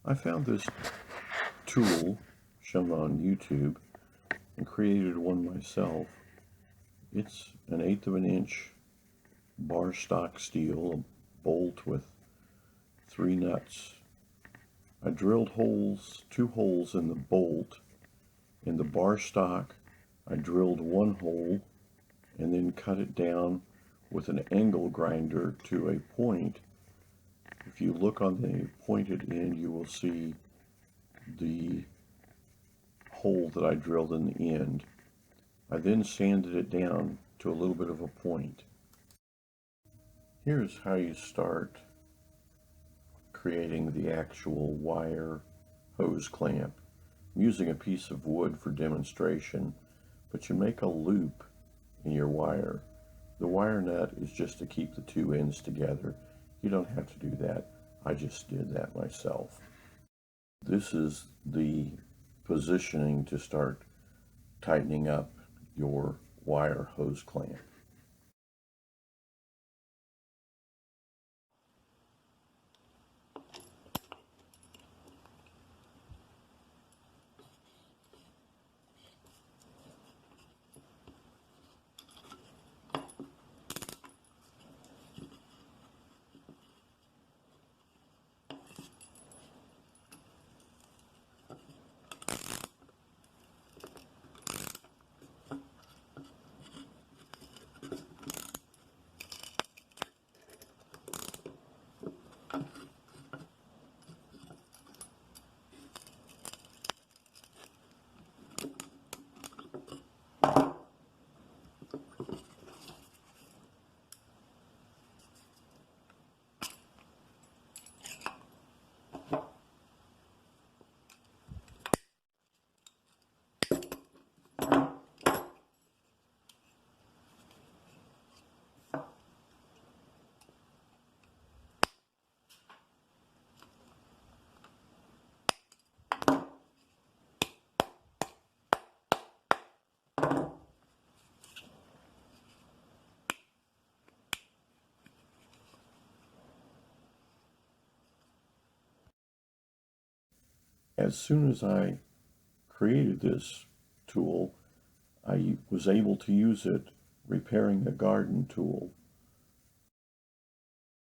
I found this tool shown on YouTube and created one myself. It's an 1/8 of an inch bar stock steel, a bolt with 3 nuts. I drilled two holes in the bolt. In the bar stock, I drilled 1 hole and then cut it down with an angle grinder to a point. If you look on the pointed end, you will see the hole that I drilled in the end. I then sanded it down to a little bit of a point. Here's how you start creating the actual wire hose clamp. I'm using a piece of wood for demonstration, but you make a loop in your wire. The wire nut is just to keep the two ends together. You don't have to do that. I just did that myself. This is the positioning to start tightening up your wire hose clamp. As soon as I created this tool, I was able to use it repairing a garden tool.